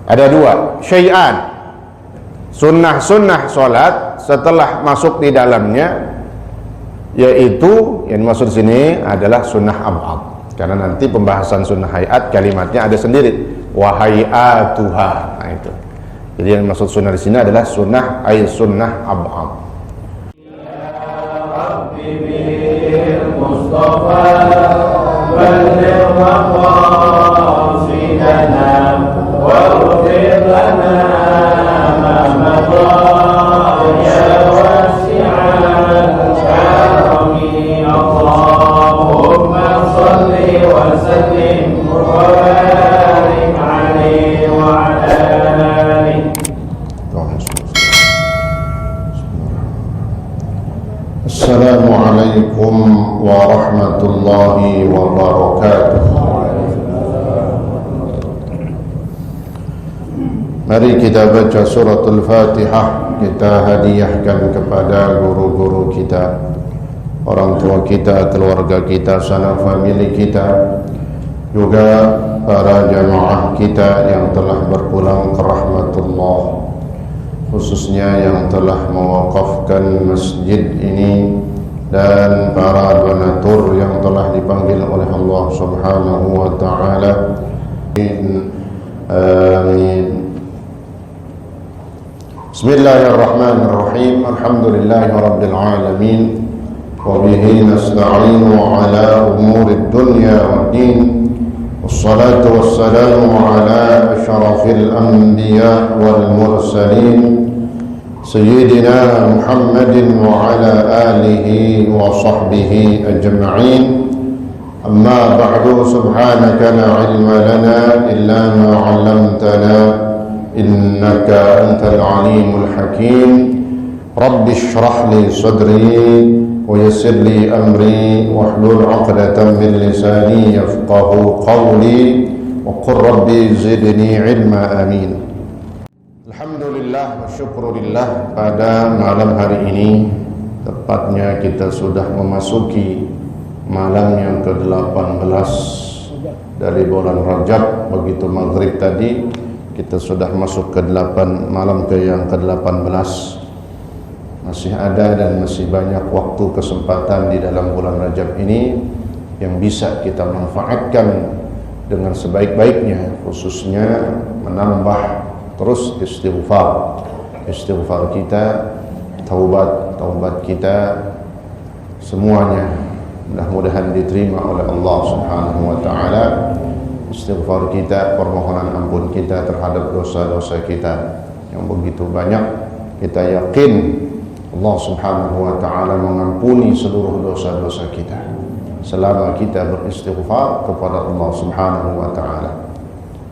Ada dua, syai'an, sunnah-sunnah solat setelah masuk di dalamnya, yaitu yang dimaksud sini adalah sunnah ab'ad. Karena nanti pembahasan sunnah hayat kalimatnya ada sendiri, wa hayatuha. Nah itu. Jadi yang dimaksud sunnah di sini adalah sunnah ay sunnah ab'ad. Assalamualaikum warahmatullahi wabarakatuh. Mari kita baca suratul Fatihah. Kita hadiahkan kepada guru-guru kita, orang tua kita, keluarga kita, sanak famili kita, juga para jamaah kita yang telah berpulang ke rahmatullah, khususnya yang telah mewakafkan masjid ini, dan para donatur yang telah dipanggil oleh Allah Subhanahu wa ta'ala. Amin. Bismillahirrahmanirrahim. Alhamdulillahi rabbil alamin, wa bihi nasta'inu ala umurid dunya waddin. Wassalatu wassalamu ala asyrafil anbiya wal mursalin, Sayyidina Muhammadin wa ala alihi wa sahbihi ajma'in. Amma ba'du, subhanaka la ilma lana illa ma 'allamtana innaka antal alimul hakim. Rabbi shrah li sadri wa yassir li amri wahlul 'uqdatam min lisani yafqahu qawli wa qur rabbi zidni ilma. Amin. Alhamdulillah wa syukurillah, pada malam hari ini, tepatnya kita sudah memasuki malam yang ke-18 dari bulan Rajab. Begitu maghrib tadi, kita sudah masuk ke malam yang ke-18. Masih ada dan masih banyak waktu kesempatan di dalam bulan Rajab ini yang bisa kita manfaatkan dengan sebaik-baiknya, khususnya menambah terus istighfar kita, taubat kita, semuanya mudah-mudahan diterima oleh Allah Subhanahu wa ta'ala. Istighfar kita, permohonan ampun kita terhadap dosa-dosa kita yang begitu banyak. Kita yakin Allah Subhanahu wa ta'ala mengampuni seluruh dosa-dosa kita selama kita beristighfar kepada Allah Subhanahu wa ta'ala.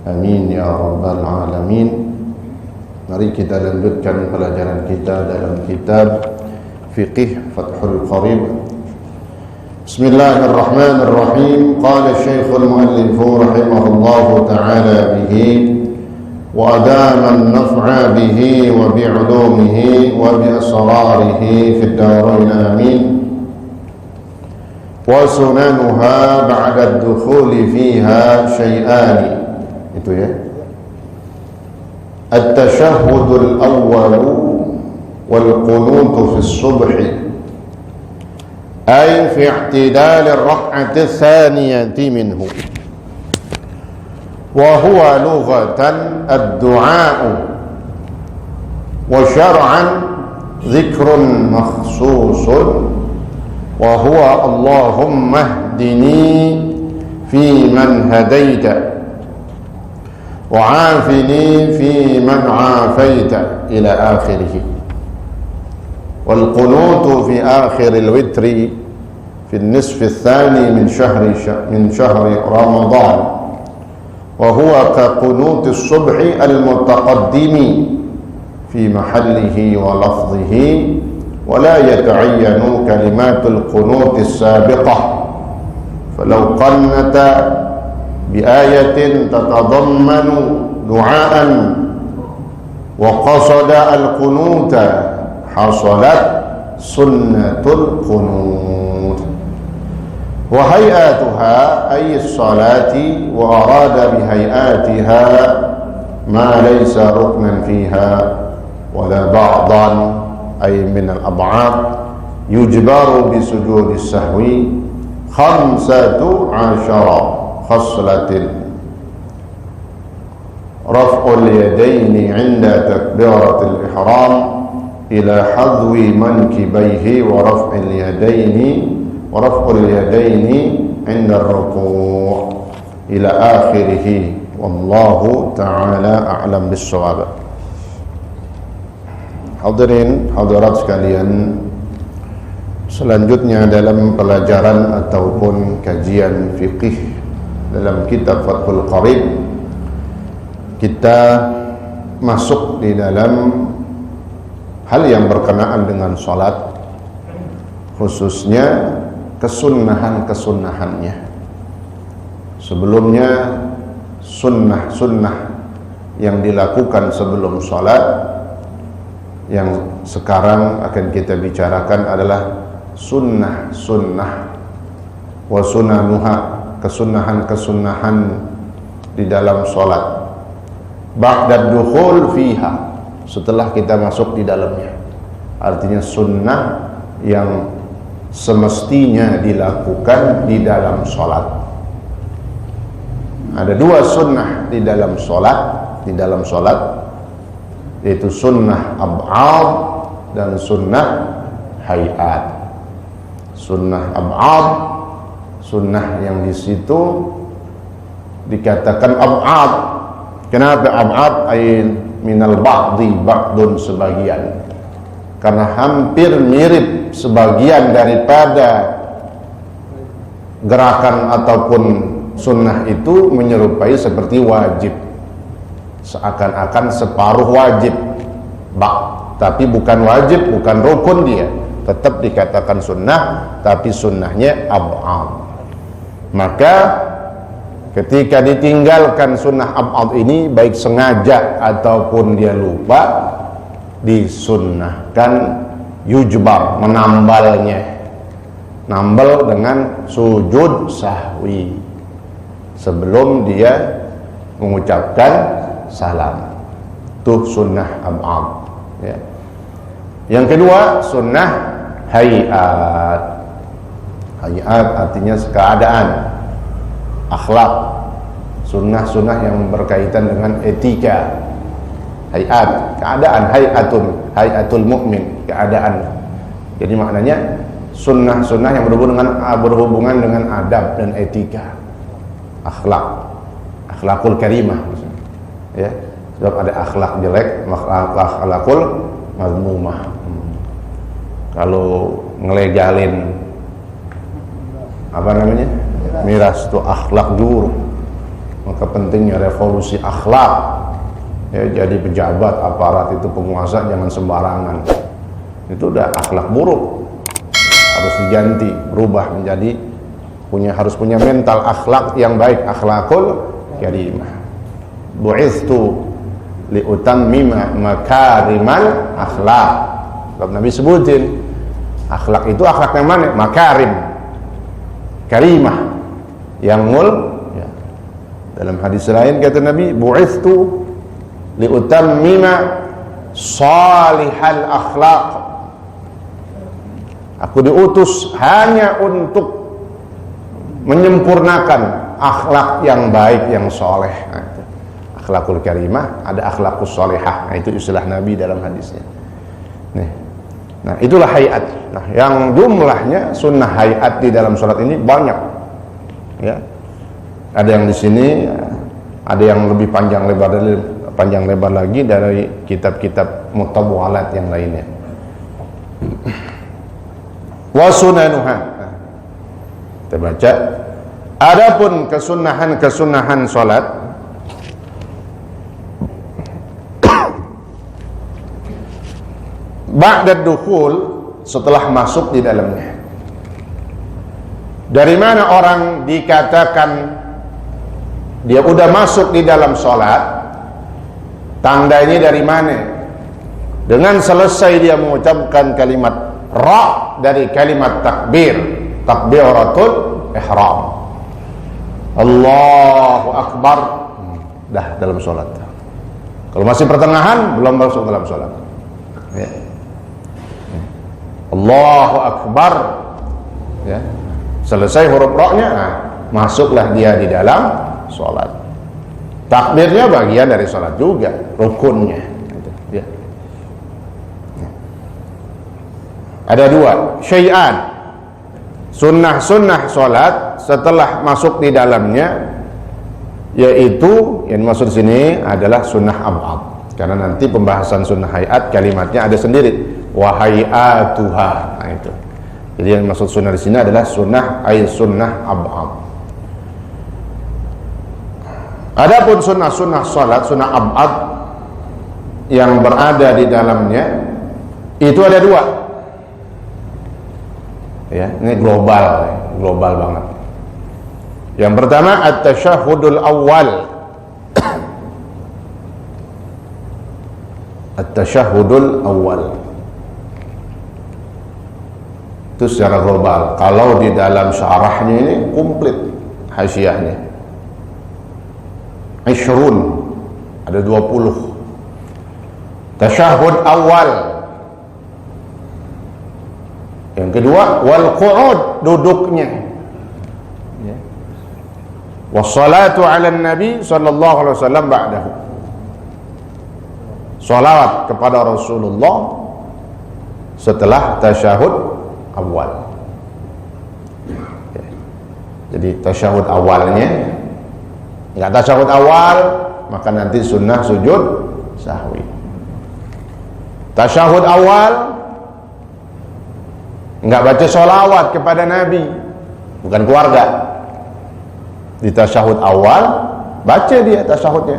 Amin ya rabbal alamin. Mari kita lanjutkan pelajaran kita dalam kitab Fiqh Fathul Qarib. Bismillahirrahmanirrahim. Qala Syekhul Muallif rahimahullahu ta'ala bihi wa adama an-naf'a bihi wa bi'ulumihi wa bi asrarihi fid darain amin. Wa sunanuha ba'da ad-dukhuli fiha syai'ani. Itu ya. التشهد الأول والقنوت في الصبح، أي في اعتدال الركعة الثانية منه، وهو لغة الدعاء، وشرعا ذكر مخصوص، وهو اللهم اهدني فيمن هديت وعافني في من عافيت إلى آخره. والقنوت في آخر الوتر في النصف الثاني من شهر رمضان، وهو كقنوت الصبح المتقدم في محله ولفظه، ولا يتعين كلمات القنوت السابقة. فلو قنت بآية تتضمن دعاء وقصد القنوت حصلت سنة القنوت. وهيئاتها أي الصلاة وأراد بهيئاتها ma laysa ruknan fiha wala ba'dan ay min al-ab'ad yujbaru bi sujudis sahwi 15 khaslatin raf'ul yadaini 'inda takbiratul ihram ila hadwi mankibaihi wa raf'ul yadaini 'inda ar-ruku' ila akhirih. Wallahu ta'ala a'lam bis-shawab. Hadirin hadirat sekalian, selanjutnya dalam pelajaran ataupun kajian fiqih dalam kitab Fathul Qarib, kita masuk di dalam hal yang berkenaan dengan salat, khususnya kesunnahan-kesunnahannya. Sebelumnya sunnah-sunnah yang dilakukan sebelum salat, yang sekarang akan kita bicarakan adalah sunnah-sunnah wa sunanuha, kesunnahan-kesunnahan di dalam salat. Ba'da dukhul fiha, setelah kita masuk di dalamnya. Artinya sunnah yang semestinya dilakukan di dalam salat. Ada dua sunnah di dalam salat, yaitu sunnah ab'ad dan sunnah hayat. Sunnah ab'ad, sunnah yang di situ dikatakan ab'ad. Kenapa ab'ad? Ay minal ba'dun, sebagian. Karena hampir mirip sebagian daripada gerakan ataupun sunnah itu menyerupai seperti wajib, seakan-akan separuh wajib, tapi bukan wajib, bukan rukun, dia tetap dikatakan sunnah, tapi sunnahnya ab'ad. Maka ketika ditinggalkan sunnah ab'ad ini, baik sengaja ataupun dia lupa, disunnahkan yujbar, menambalnya, nambal dengan sujud sahwi sebelum dia mengucapkan salam. Itu sunnah ab'ad, ya. Yang kedua sunnah hayat. Hayat artinya keadaan, akhlak, sunnah-sunnah yang berkaitan dengan etika. Hayat, keadaan, hayatul mukmin, keadaan. Jadi maknanya sunnah-sunnah yang berhubungan dengan adab dan etika, akhlakul karimah, ya. Sebab ada akhlak jelek, akhlakul mazmumah. Kalau ngelegalin miras itu akhlak buruk. Maka pentingnya revolusi akhlak, ya. Jadi pejabat, aparat itu, penguasa, jangan sembarangan. Itu udah akhlak buruk, harus diganti, berubah menjadi harus punya mental akhlak yang baik, akhlakul karimah. Bu'ithtu liutammima makarimal akhlak. Sebab Nabi sebutin akhlak itu akhlak yang mana? Makarim, karimah, yang ya. Dalam hadis lain kata Nabi, bu'ithtu liutammima salihal akhlaq. Aku diutus hanya untuk menyempurnakan akhlak yang baik, yang soleh. Nah, itu akhlakul karimah, ada akhlakus solehah. Nah, itu istilah Nabi dalam hadisnya. Nih. Nah, itulah hayat. Nah, yang jumlahnya sunnah hayat di dalam sholat ini banyak, ya. Ada yang di sini, ada yang lebih panjang lebar lagi dari kitab-kitab mutawwalat yang lainnya. Wa sunanuha. Kita baca. Adapun kesunahan salat, ba'da dukhul, setelah masuk di dalamnya. Dari mana orang dikatakan dia udah masuk di dalam salat? Tandanya dari mana? Dengan selesai dia mengucapkan kalimat ra dari kalimat takbir, takbiratul ihram, Allahu akbar, dah dalam salat. Kalau masih pertengahan, belum masuk dalam sholat. Ya. Allahu Akbar, ya. Selesai huruf roknya, nah, masuklah dia di dalam sholat. Takbirnya bagian dari sholat juga, rukunnya. Ya. Ada dua, syai'an, sunnah-sunnah sholat setelah masuk di dalamnya, yaitu yang maksud sini adalah sunnah ab'ad. Karena nanti pembahasan sunnah hayat kalimatnya ada sendiri, wa hayatuha. Nah itu. Jadi yang maksud sunnah di sini adalah sunnah sunnah ab'ad. Adapun sunnah-sunnah salat, sunnah ab'ad yang berada di dalamnya itu ada dua. Ya, ini global banget. Yang pertama at-tasyahhudul awal. At-tasyahhudul awal. Itu secara global. Kalau di dalam syarahnya ini komplit hasyiahnya. 20, ada 20. Tasyahhud awal. Yang kedua wal qu'ud, duduknya. Ya. Wassalatu 'ala nabi sallallahu alaihi wasallam ba'dahu. Salawat kepada Rasulullah setelah tasyahud awal. Ya. Jadi tasyahud awalnya, enggak tasyahud awal maka nanti sunnah sujud sahwi. Tasyahud awal enggak baca sholawat kepada Nabi, bukan keluarga. Di tasyahud awal baca dia tasyahudnya,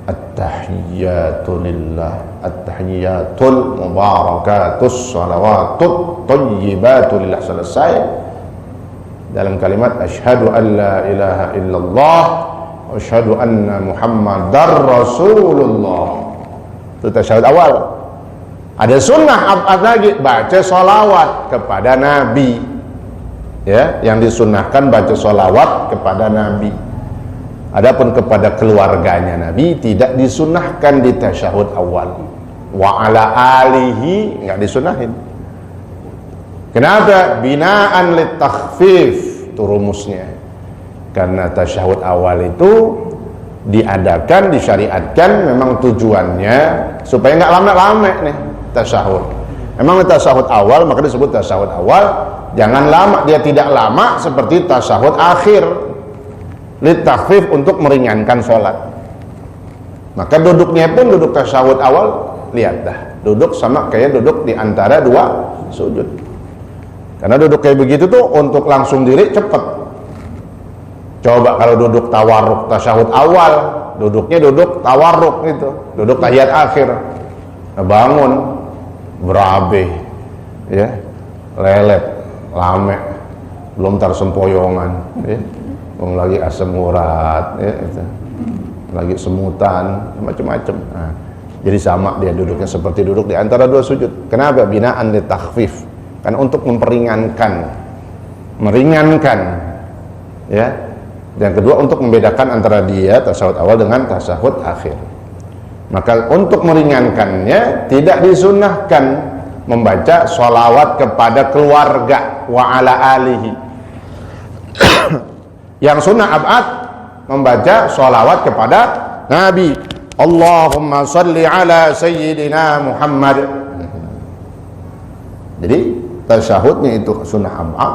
at-tahiyyatu lillah, at-tahiyyatul mubarakatus shalawatut thayyibatu lillah, selesai dalam kalimat asyhadu an la ilaha illallah wa asyhadu anna muhammadar rasulullah. Itu tasyahud awal. Ada sunnah ab'ad lagi, baca sholawat kepada Nabi. Ya, yang disunnahkan baca sholawat kepada Nabi. Adapun kepada keluarganya Nabi tidak disunnahkan di tasyahud awal. Wa ala alihi enggak disunnahin. Kenapa? Binaan lit takhfif, itu rumusnya. Karena tasyahud awal itu diadakan, disyariatkan memang tujuannya supaya enggak lama-lama nih tasyahud. Memang tasyahud awal maka disebut tasyahud awal, jangan lama, dia tidak lama seperti tasyahud akhir. Litakhfif, untuk meringankan sholat. Maka duduknya pun duduk tasyahud awal, lihat dah, duduk sama kayak duduk di antara dua sujud. Karena duduk kayak begitu tuh untuk langsung diri cepet. Coba kalau duduk tawarruk tasyahud awal, duduknya duduk tawarruk gitu, duduk tahiyat akhir, nah, bangun berabe, ya, lelet, lame, belum tersempoyongan, ya, belum lagi asam urat, ya, itu, lagi semutan, macam-macam. Nah, jadi sama dia duduknya seperti duduk di antara dua sujud. Kenapa? Binaan li takhfif, kan untuk meringankan, ya. Yang kedua untuk membedakan antara dia tasyahud awal dengan tasyahud akhir. Maka untuk meringankannya tidak disunnahkan membaca sholawat kepada keluarga wa ala alihi. Yang sunnah ab'ad membaca sholawat kepada Nabi. Allahumma salli ala sayyidina Muhammad. Jadi tasyahudnya itu sunnah ab'ad,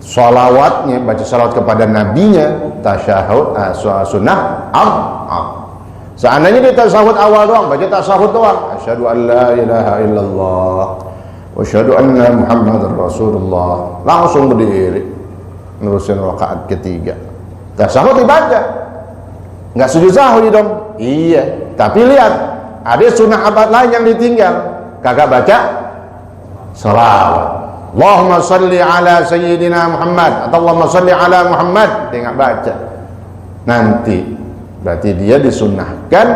sholawatnya baca sholawat kepada nabinya tasyahud sunnah ab'ad. Seandainya dia tasyahud awal doang, baca tasyahud doang, asyhadu an la ilaha illallah wa asyhadu anna muhammadar rasulullah, langsung berdiri nerusin rakaat ketiga, tasyahud dibaca, nggak sujud sahwi dong. Iya, tapi lihat ada sunnah abad lain yang ditinggal, kagak baca sholawat. Allahumma salli ala sayyidina Muhammad atau Allahumma salli ala Muhammad, dia nggak baca. Nanti berarti dia disunnahkan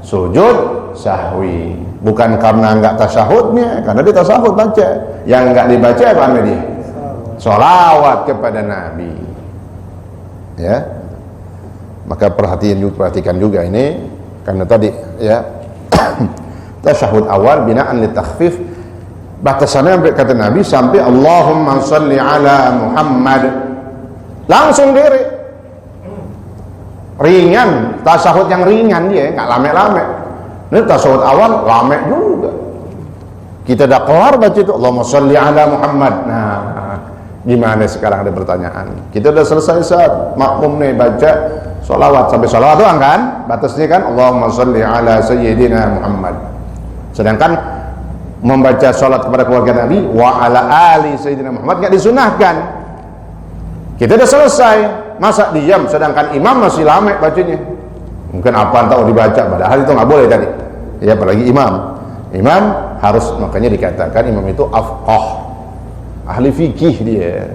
sujud sahwi, bukan karena enggak tasyahudnya, karena dia tasyahud baca. Yang enggak dibaca apa namanya dia? Sholawat kepada Nabi. Ya. Maka perhatikan juga ini, karena tadi ya tasyahud awal binaan li takhfif, batasannya kata Nabi sampai Allahumma shalli ala Muhammad, langsung diri ringan, tasyahud yang ringan dia, nggak lame-lame. Ini tasyahud awal lame juga. Kita dah kelar baca itu Allahumma shalli ala Muhammad. Nah, gimana sekarang ada pertanyaan? Kita udah selesai saat makmum nih baca sholawat, sampai sholawat doang kan? Batasnya kan Allahumma shalli ala sayyidina Muhammad. Sedangkan membaca sholat kepada keluarga Nabi wa ala ali sayyidina Muhammad nggak disunahkan. Kita udah selesai, masa diam sedangkan imam masih lama bacanya? Mungkin apa tahu dibaca, padahal itu nggak boleh tadi. Ya, apalagi imam harus, makanya dikatakan imam itu afqah, ahli fikih dia.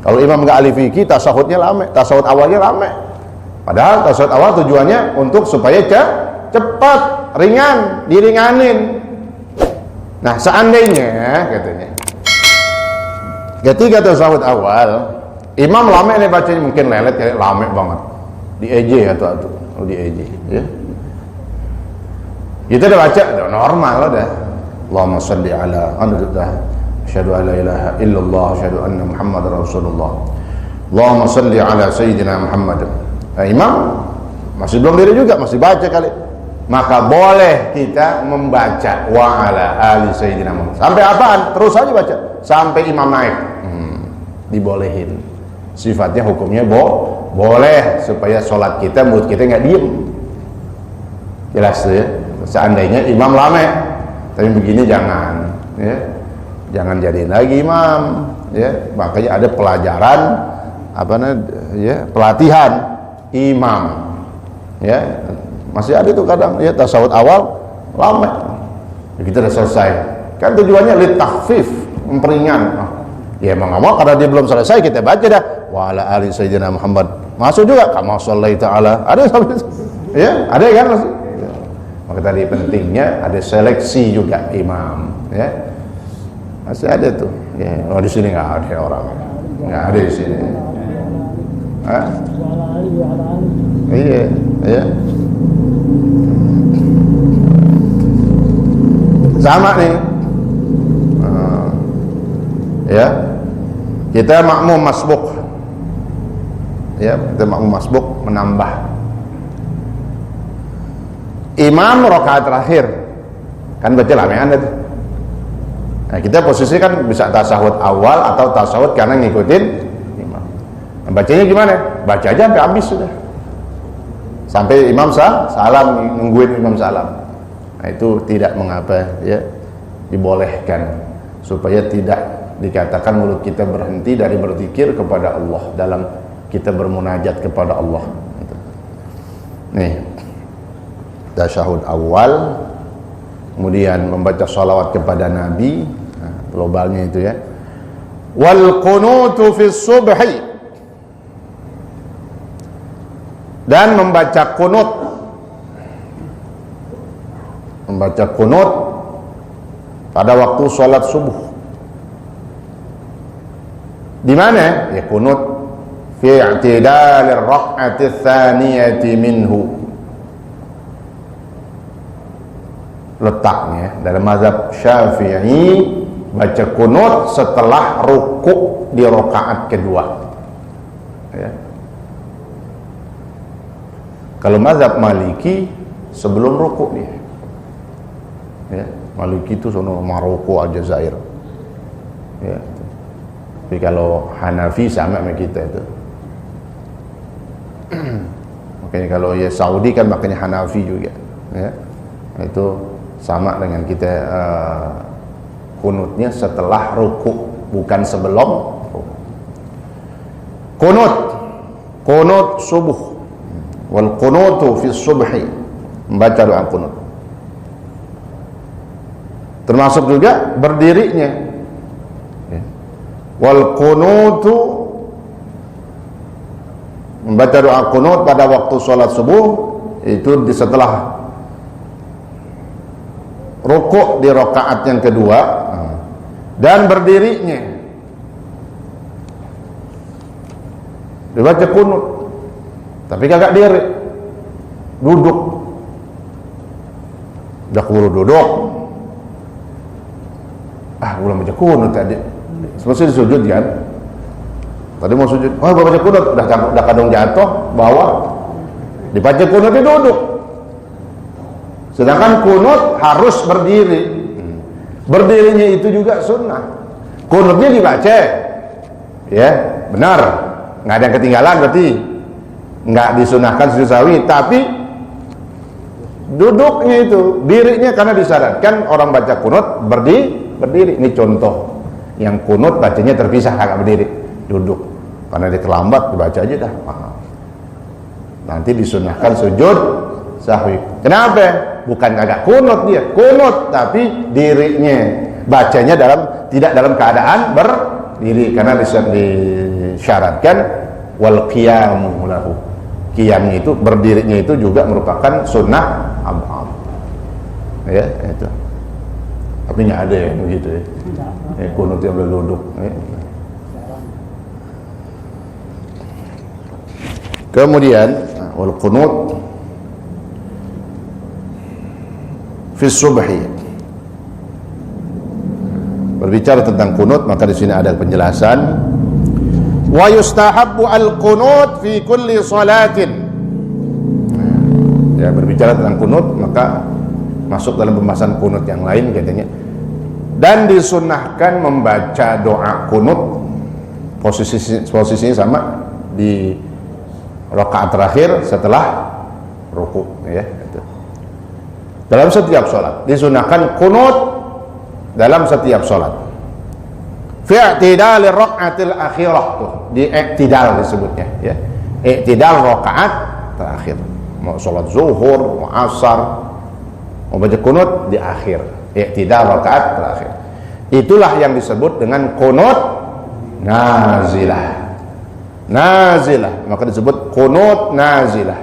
Kalau imam nggak ahli fikih, tasawufnya lama, tasawuf awalnya lama. Padahal tasawuf awal tujuannya untuk supaya cepat, ringan, diringanin. Nah, seandainya katanya ketika tasawuf awal imam lama nih bacanya, mungkin lelet kayak lama banget, dieje atau dieje ya. Kita udah baca, udah normal udah. Allahumma shalli ala anna asyhadu an la ilaha illallah asyhadu anna Muhammadar Rasulullah. Allahumma shalli ala sayyidina Muhammad. Nah, imam masih belum diri juga, masih baca kali. Maka boleh kita membaca wa ala ali sayyidina Muhammad. Sampai apaan? Terus aja baca sampai imam naik. Dibolehin. Sifatnya hukumnya boleh, supaya sholat kita, mulut kita nggak diem. Jelas ya. Seandainya imam lama, tapi begini jangan, ya, jangan jadiin lagi imam, ya. Makanya ada pelajaran, ya, pelatihan imam, ya. Masih ada tuh kadang, ya, tasawuf awal lama, kita udah selesai. Kan tujuannya li takhfif, memperingan. Ya emang nggak mau, karena dia belum selesai kita baca dah. Wa ala ali sayyidina Muhammad. Masuk juga, kama shallaita ala. Ada sampai itu, ya, ada kan masih. Maka tadi pentingnya ada seleksi juga imam, ya. Masih ada tuh. Ya, oh di sini nggak ada orang, nggak ada di sini. Hah? Iya, iya. Sama nih. Ya. Kita makmum masbuk. Ya, kita makmum masbuk menambah. Imam rakaat terakhir kan baca lamean itu. Nah, kita posisi kan bisa tasahud awal atau tasahud karena ngikutin imam. Nah, bacanya gimana? Baca aja sampai habis sudah. Sampai imam salam, nungguin imam salam. Nah, itu tidak mengapa, ya, dibolehkan supaya tidak dikatakan mulut kita berhenti dari berzikir kepada Allah dalam kita bermunajat kepada Allah. Nih, tasyahud awal, kemudian membaca salawat kepada Nabi, nah, globalnya itu ya. Wal qunutu fi subhi, dan membaca kunut pada waktu salat subuh. Di mana? Ya kunut fi i'tidalir rak'ati tsaniyati minhu. Letaknya dalam mazhab Syafi'i, baca kunut setelah rukuk di rakaat kedua, ya. Kalau mazhab Maliki sebelum rukuk dia, ya. Maliki itu sono Maroko, Aljazair, ya. Tapi kalau Hanafi sama sama kita itu. Makanya kalau ya Saudi kan makanya Hanafi juga, ya. Itu sama dengan kita, kunutnya setelah rukuk, bukan sebelum rukuk. Kunut subuh, wal kunutu fi subhi, membaca doa kunut. Termasuk juga berdirinya, ya. Wal kunutu, membaca doa kunut pada waktu sholat subuh itu setelah rukuk di rakaat yang kedua, dan berdirinya dibaca kunut. tapi kagak diri, duduk, udah keburu duduk, belum baca kunut tadi, semestinya sujud kan, tadi mau sujud, baca kunut, udah kadang jatuh, bawah, dibaca kunutnya duduk, sedangkan kunut harus berdiri, berdirinya itu juga sunnah, kunutnya dibaca, ya benar, nggak ada yang ketinggalan berarti. Nggak disunahkan sujud sahwi, tapi duduknya itu, dirinya karena disyaratkan orang baca kunut berdiri. Ini contoh yang kunut bacanya terpisah, agak berdiri, duduk. Karena dia terlambat, dibaca aja dah. Nanti disunahkan sujud sahwi. Kenapa? Bukan kagak kunut dia, kunut tapi dirinya bacanya tidak dalam keadaan berdiri karena disyaratkan wal qiyamu lahu. Qiyamnya itu, berdirinya itu juga merupakan sunnah ab'ad. Ya, itu. Tapi nggak ada yang begitu ya. Kunut yang berduduk. Ya. Kemudian wal qunut fi subhi. Berbicara tentang kunut, maka di sini ada penjelasan. Wa yustahabbu al-qunut fi kulli salatin. Ya, berbicara tentang kunut maka masuk dalam pembahasan kunut yang lain katanya. Dan disunnahkan membaca doa kunut posisinya sama di rakaat terakhir setelah ruku, ya itu. Dalam setiap salat disunnahkan kunut dalam setiap salat. Fi i'tidal rakaatil akhirah, tuh di i'tidal disebutnya, ya. I'tidal rakaat terakhir. Mau salat zuhur, mau asar, mau baca kunut di akhir. I'tidal rakaat terakhir. Itulah yang disebut dengan kunut nazilah. Nazilah, maka disebut kunut nazilah.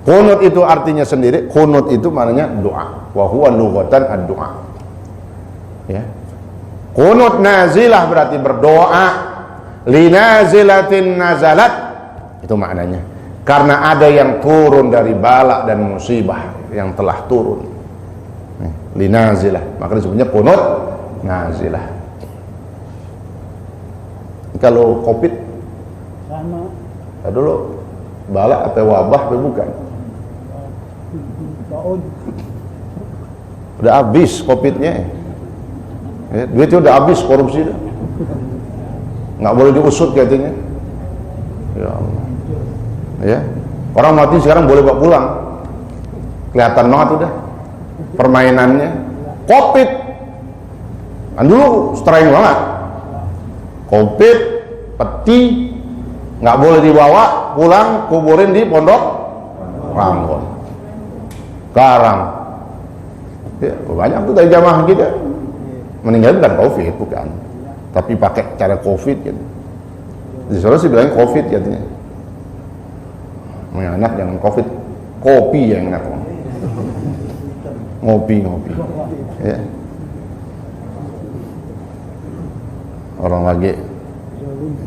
Kunut itu artinya sendiri, kunut itu maknanya doa. Wa huwa lughatan ad-du'a. Ya. Kunut nazilah berarti berdoa, linazilatin nazalat, itu maknanya. Karena ada yang turun dari bala dan musibah yang telah turun. Linazilah, maka disebutnya kunut nazilah. Kalau Covid sama dulu bala atau wabah bukan? Udah habis Covidnya. Ya, duitnya udah habis, korupsi dah. Nggak boleh diusut katanya. Ya Allah. Ya. Orang mati sekarang boleh bawa pulang. Kelihatan banget udah permainannya. Covid. Kan dulu streng banget. Covid, peti nggak boleh dibawa pulang, kuburin di pondok Ranggon. Sekarang ya, banyak tuh dari jamaah kita meninggal bukan Covid, bukan, tapi pakai cara Covid gitu. Di sana sih bilang Covid katanya. Yang enak jangan Covid, kopi yang enak. Ngopi. Ya. Orang lagi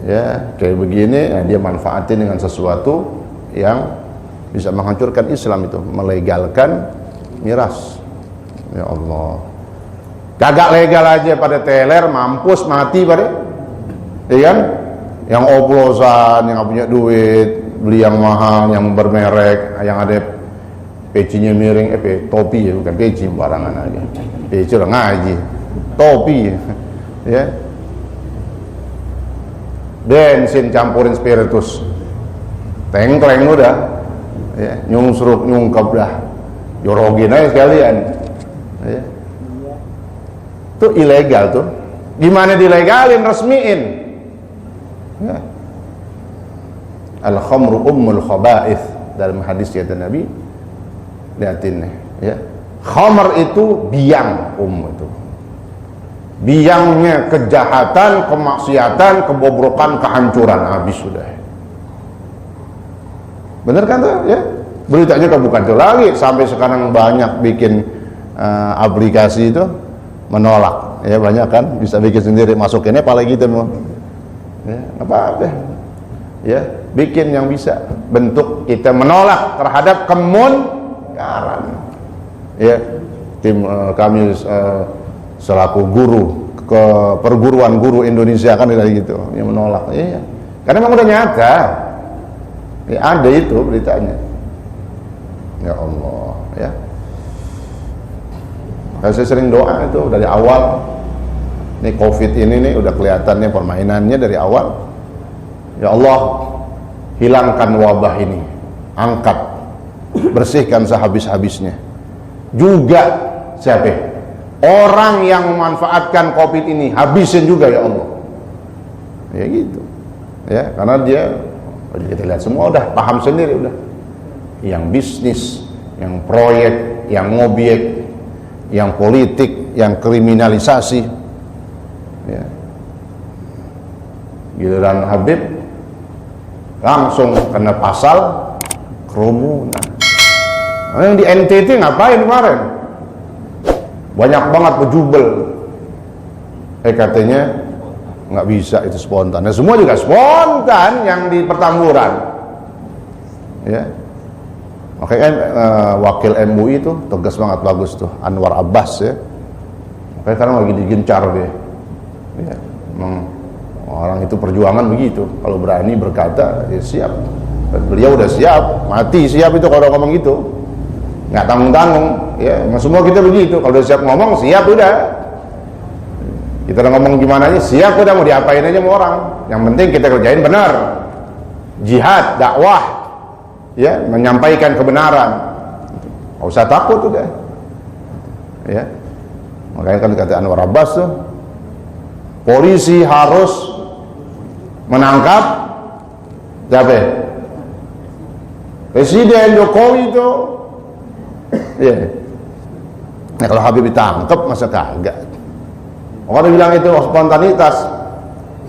ya kayak begini, dia manfaatin dengan sesuatu yang bisa menghancurkan Islam, itu melegalkan miras. Ya Allah, kagak legal aja pada teler, mampus mati pada, ya kan? Yang oplosan, yang gak punya duit, beli yang mahal, yang bermerek, yang ada pecinya miring, topi ya, bukan peci, barangan aja. Peci udah ngaji, topi ya. Bensin campurin spiritus, tengkleng udah, ya, nyungsruk nyungkap dah, jorogin aja sekalian, ya. Itu ilegal tuh. Gimana dilegalin, resmiin? Ya. Al-khamru ummul khaba'ith, dalam hadis kata Nabi, lihatin nih, ya. Khamr itu biang itu. Biangnya kejahatan, kemaksiatan, kebobrokan, kehancuran, habis sudah. Bener kan tuh, ya? Beritanya kebuka tuh lagi, sampai sekarang banyak bikin aplikasi itu menolak, ya, banyak kan, bisa bikin sendiri, masukinnya apalagi gitu, ya, apa-apa, ya. bikin yang bisa bentuk kita menolak terhadap kemunkaran. Ya, tim kami selaku guru ke perguruan guru Indonesia kan dari gitu, yang menolak. Iya, karena memang udah nyata. Ya, ada itu beritanya. Ya Allah, ya. Saya sering doa itu dari awal. Nih COVID ini nih udah kelihatannya permainannya dari awal. Ya Allah, hilangkan wabah ini, angkat, bersihkan sehabis-habisnya. Juga siapa? Orang yang memanfaatkan COVID ini, habisin juga ya Allah. Ya gitu. Ya, karena dia kita lihat semua udah paham sendiri udah. Yang bisnis, yang proyek, yang ngobyek, yang politik, yang kriminalisasi. Ya. Giliran Habib langsung kena pasal kerumunan. Nah, yang di NTT ngapain kemarin? Banyak banget bejubel. Katanya nggak bisa itu spontan. Nah, semua juga spontan yang di Petamburan. Ya. Makanya wakil MUI itu tegas banget, bagus tuh, Anwar Abbas ya. Makanya sekarang lagi digencar dia. Ya, memang orang itu perjuangan begitu. Kalau berani berkata, ya siap. Dan beliau udah siap, mati siap itu kalau ngomong gitu. Nggak tanggung-tanggung. Ya, semua kita begitu. Kalau udah siap ngomong, siap udah. Kita udah ngomong gimana aja, siap udah, mau diapain aja sama orang. Yang penting kita kerjain benar. Jihad, dakwah, ya, menyampaikan kebenaran. Nggak usah takut udah. Ya, makanya kan kata Anwar Abbas tuh, polisi harus menangkap siapa? Presiden Jokowi itu. Ya. Nah, kalau Habib ditangkap masa kagak? Orang bilang itu spontanitas.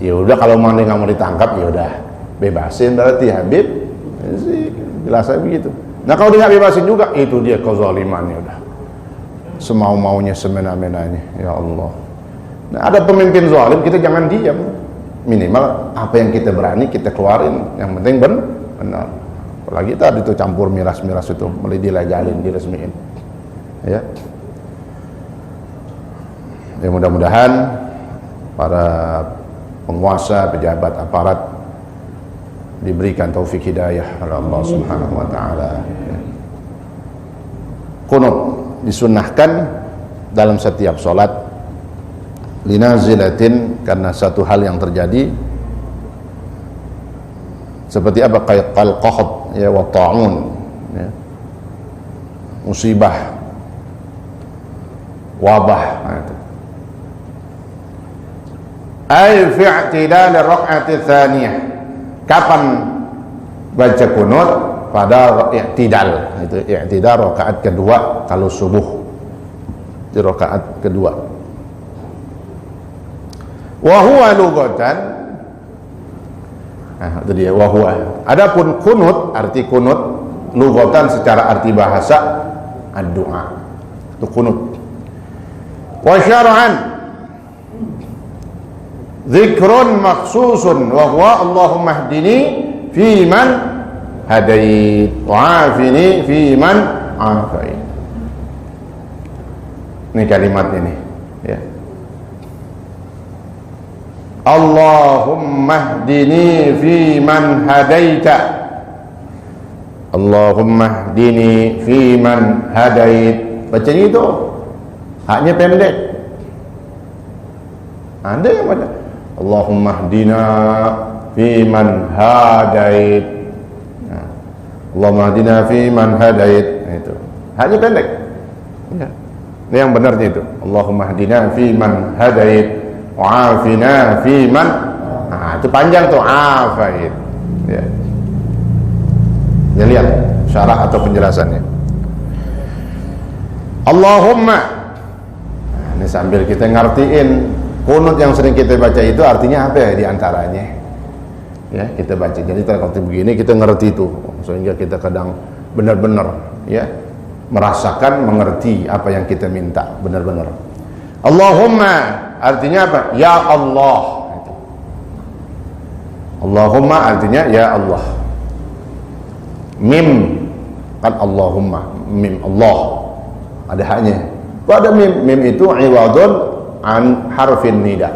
Ya udah, kalau mana nggak mau ditangkap ya udah bebasin berarti Habib. Jelas aja begitu. Nah, kalau dia nggak bebasin juga, itu dia kezalimannya udah. Semau-maunya, semena-menanya. Ya Allah. Nah, ada pemimpin zalim, kita jangan diam. Minimal apa yang kita berani kita keluarin, yang penting benar. Apalagi tadi itu campur miras-miras itu, mulai dilegalin, diresmiin. Ya. Ya, mudah-mudahan para penguasa, pejabat, aparat diberikan taufik hidayah oleh Allah Subhanahu wa taala. Ya. Qunut disunnahkan dalam setiap salat linazilatin, karena satu hal yang terjadi seperti apa, kayak qahd ya, wa ta'un ya, musibah, wabah. Nah, itu ay fi i'tidal ar-rak'ati tsaniyah. Kapan baca kunut? Pada i'tidal. Itu i'tidal rakaat kedua kalau subuh, di rakaat kedua. Wa huwa lughatan, nah itu dia, wa huwa. Adapun kunut, arti kunut lughatan secara arti bahasa ad-du'a, itu kunut. Wa syar'an dzikrun makhsusun wa huwa Allahumma hdini fi man hadait wa afini fi man afait. Ini kalimat ini ya. Allahumma hdini fi man hadaita, Allahumma hdini fi man hadait. Bacanya itu haknya pendek. Ada yang baca Allahumma hdina fi man hadait, nah, Allahumma hdina fi man hadait. Nah, itu haknya pendek ya. Ini yang benarnya itu, Allahumma hdina fi man hadait wa'afina fi man. Nah, itu panjang tuh, afait ya. Ya, lihat syarah atau penjelasannya. Allahumma, nah, ini sambil kita ngertiin kunut yang sering kita baca itu artinya apa ya diantaranya ya, kita baca. Jadi seperti begini kita ngerti itu, sehingga kita kadang benar-benar ya merasakan, mengerti apa yang kita minta benar-benar. Allahumma artinya apa? Ya Allah. Allahumma artinya ya Allah. Mim kan Allahumma, mim Allah ada haknya. Pada mim itu iwadun an harfin nida.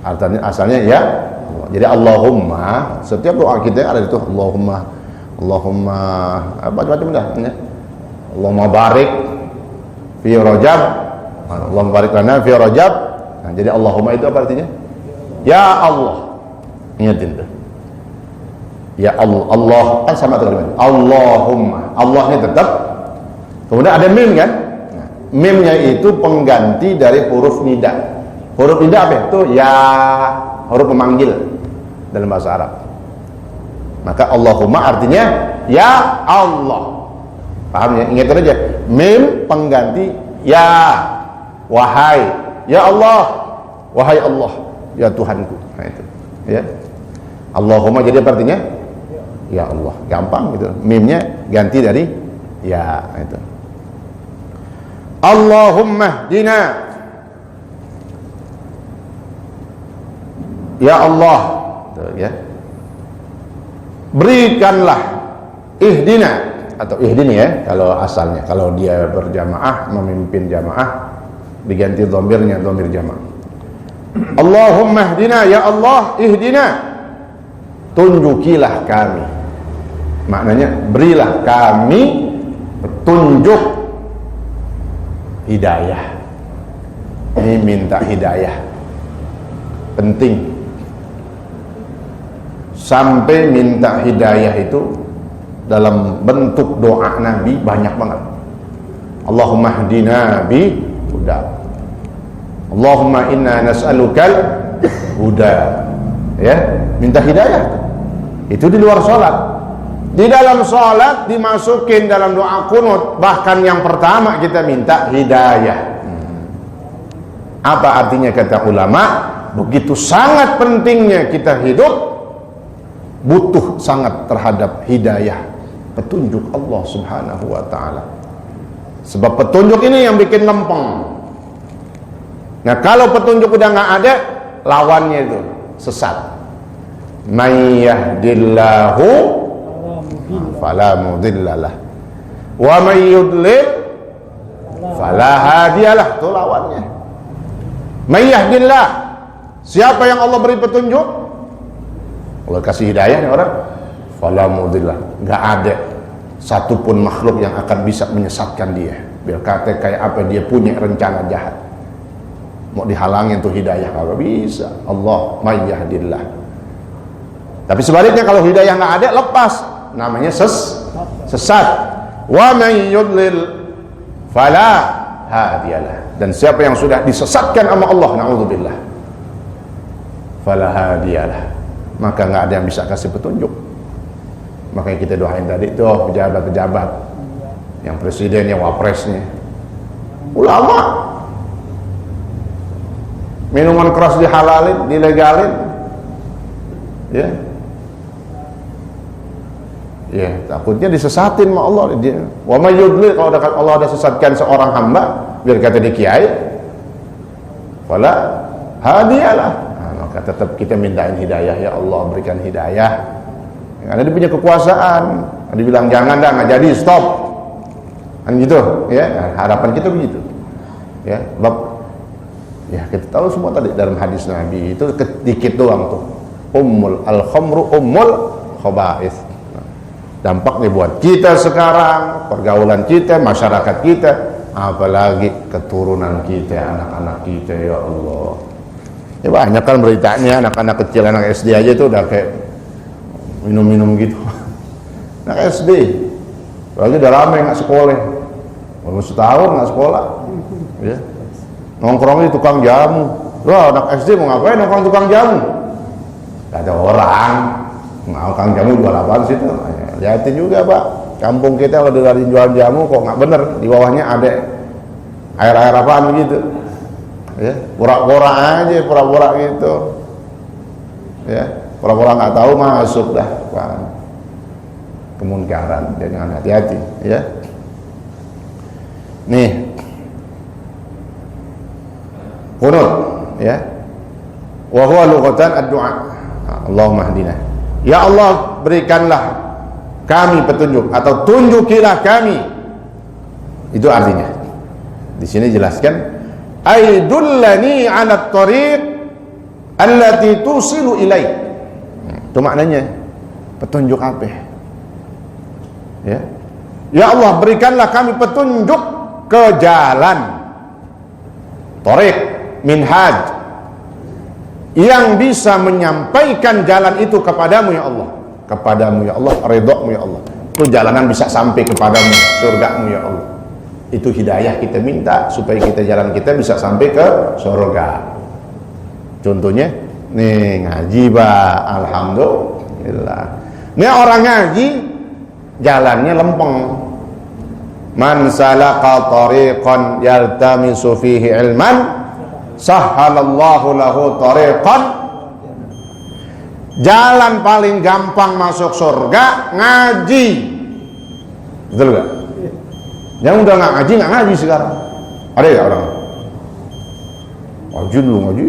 Artinya asalnya ya Allah. Jadi Allahumma, setiap doa kita ada itu Allahumma macam-macam dah ya. Allahumma barik fi Rajab, Allahumma barik lana fi Rajab. Nah, jadi Allahumma itu apa artinya? Ya Allah. Ingatin tuh. Ya Allah, Allah kan sama dengan Allahumma. Allahnya tetap. Kemudian ada mim kan? Nah, mimnya itu pengganti dari huruf nida. Huruf nida apa itu? Ya, huruf pemanggil dalam bahasa Arab. Maka Allahumma artinya ya Allah. Paham ya? Ingat aja. Mim pengganti ya. Wahai ya Allah. Wahai Allah, ya Tuhanku. Nah itu. Ya. Allahumma jadi apa artinya? Ya Allah, gampang gitu. Mimnya ganti dari ya itu. Allahumma hdina. Ya Allah, tuh, ya. Berikanlah ihdina atau ihdini ya kalau asalnya. Kalau dia berjamaah memimpin jamaah diganti dhamirnya dhamir jamaah. Allahumma hdina, ya Allah ihdina. Tunjukilah kami. Maknanya berilah kami petunjuk hidayah. Ini minta hidayah penting. Sampai minta hidayah itu dalam bentuk doa Nabi banyak banget. Allahumma hdina bi huda. Allahumma inna nas'alukal huda. Ya, minta hidayah. Itu di luar sholat. Di dalam sholat dimasukin dalam doa kunut. Bahkan yang pertama kita minta hidayah. Apa artinya kata ulama? Begitu sangat pentingnya kita hidup, butuh sangat terhadap hidayah, petunjuk Allah subhanahu wa ta'ala. Sebab petunjuk ini yang bikin lempeng. Nah kalau petunjuk udah nggak ada, lawannya itu sesat. May yahdillahu fala mudhillalah wa may yudlil fala hadiyalah. Itu lawannya. May yahdillah, siapa yang Allah beri petunjuk, Allah kasih hidayah nih orang, fala mudhillah, nggak ada satupun makhluk yang akan bisa menyesatkan dia. Biar kata kayak apa dia punya rencana jahat, mau dihalangin tuh hidayah kalau bisa. Allah may yahdillah. Tapi sebaliknya kalau hidayah nggak ada, lepas, namanya sesat. Wa may yudlil fala hadiyalah. Dan siapa yang sudah disesatkan sama Allah, na'udzubillah, fala hadiyalah, maka nggak ada yang bisa kasih petunjuk. Makanya kita doain tadi tuh pejabat-pejabat, yang presiden, yang wapresnya, ulama, minuman keras dihalalin, dilegalin, ya. Ya, takutnya disesatin sama Allah. Dia, wa may yudlil, kalau Allah ada sesatkan seorang hamba, biar kata di kiai, fala hadiyalah. Nah, maka tetap kita mintain hidayah, ya Allah berikan hidayah. Yang ada dia punya kekuasaan, dia bilang jangan dah, nggak jadi, stop. Kan gitu, ya. Nah, harapan kita begitu. Ya, bab, ya kita tahu semua tadi dalam hadis Nabi itu sedikit doang tuh. Al-khamru ummul khaba'ith. Dampaknya buat kita sekarang, pergaulan kita, masyarakat kita, apalagi keturunan kita, anak-anak kita, ya Allah. Ya banyak kan beritanya, anak-anak kecil, anak SD aja itu udah kayak minum-minum gitu. Anak SD, lagi udah lama nggak sekolah, baru setahun nggak sekolah, ya. Nongkrongnya tukang jamu. Wah, anak SD mau ngapain nongkrong tukang jamu? Gak ada orang. Tukang jamu jual apaan sih tuh? Lihatin juga Pak, kampung kita kalau dari jual jamu kok nggak bener, di bawahnya ada air-air apaan begitu, ya, pura-pura aja, pura-pura gitu, ya, pura-pura nggak tahu masuk dah, Pak. Kemunkaran, jangan hati-hati, ya. Nih, qunut, ya, wa huwa lughatan ad-du'a. Allahumma hdina. Ya Allah, berikanlah kami petunjuk atau tunjukilah kami. Itu artinya. Di sini jelaskan aidullani 'ala at-tariq allati tusilu ilai. Itu maknanya. Petunjuk apa? Ya. Ya Allah, berikanlah kami petunjuk ke jalan tariq, minhaj yang bisa menyampaikan jalan itu kepadamu ya Allah. Kepadamu ya Allah, ridhamu ya Allah. Itu jalanan bisa sampai kepadamu, surgamu ya Allah. Itu hidayah kita minta supaya jalan kita bisa sampai ke surga. Contohnya nih ngaji Pak, alhamdulillah. Nih orang ngaji jalannya lempeng. Man salaka tariqan yaltamisu fihi ilman sahhalallahu lahu tariqan. Jalan paling gampang masuk surga ngaji. Betul gak? Yang udah nggak ngaji sekarang. Ada ya orang? Ngaji dulu ngaji.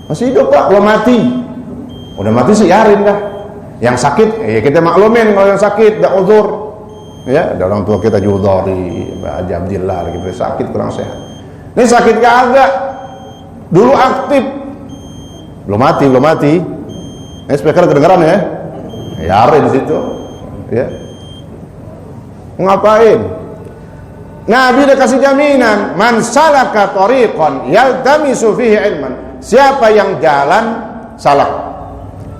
Masih hidup Pak, belum mati. Udah mati sih yarin dah. Yang sakit, ya kita maklumin kalau yang sakit, dah uzur. Ya, ada orang tua kita judari, Mbak Haji Abdillah lagi sakit kurang sehat. Ini sakit kagak? Dulu aktif. Belum mati. Ini speaker kedengeran ya? Yarin di situ. Ya. Ngapain? Nabi udah kasih jaminan, man salaka tariqan yaltamisu fihi ilman. Siapa yang jalan salah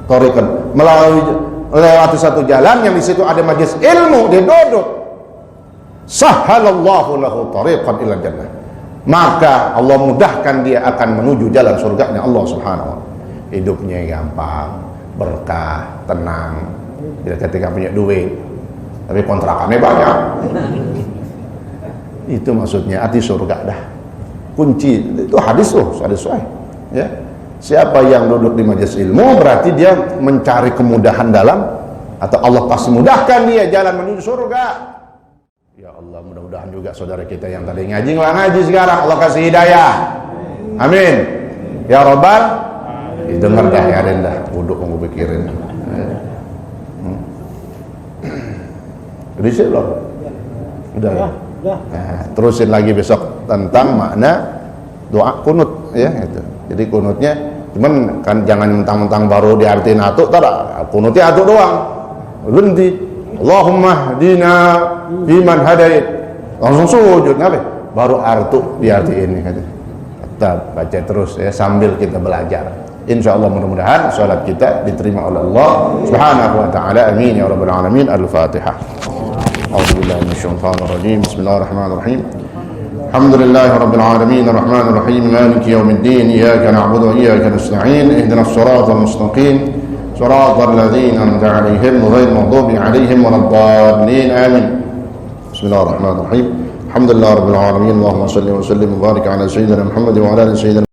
tariqan, melewati satu jalan yang di situ ada majelis ilmu, dia duduk, sahhalallahu lahu tariqan ila jannah, maka Allah mudahkan dia akan menuju jalan surganya Allah Subhanahu wa ta'ala. Hidupnya gampang, berkah, tenang. Bila ketika punya duit tapi kontrakannya banyak. Itu maksudnya arti surga dah. Kunci itu hadis tuh, hadis sahih. Ya. Siapa yang duduk di majelis ilmu berarti dia mencari kemudahan dalam, atau Allah pasti mudahkan dia jalan menuju surga. Ya Allah, mudah-mudahan juga saudara kita yang tadi ngaji nggak ngaji sekarang Allah kasih hidayah. Amin. Ya Rabbal, dengar dah ya dah, duduk mau pikirin. Udah sih belum? Udah ya? Nah, terusin lagi besok tentang makna doa kunut ya itu. Jadi kunutnya cuman kan jangan mentang-mentang baru diartiin atuk, tak kunutnya atuk doang. Berhenti. Allahumma hdina biman hadait. Langsung sujud ngapain? Baru artuk diartiin kata. Kita baca terus ya sambil kita belajar. Insyaallah mudah-mudahan salat kita diterima oleh Allah Subhanahu wa taala. Amin ya rabbal alamin. Al-Fatihah. أعوذ بالله من الشيطان الرجيم بسم الله الرحمن الرحيم الحمد لله رب العالمين الرحمن الرحيم مالك يوم الدين إياك نعبد وإياك نستعين اهدنا الصراط المستقيم صراط الذين أنعمت عليهم غير المغضوب عليهم ولا الضالين آمين بسم الله الرحمن الرحيم الحمد لله رب العالمين اللهم صل وسلم وبارك على سيدنا محمد وعلى آل سيدنا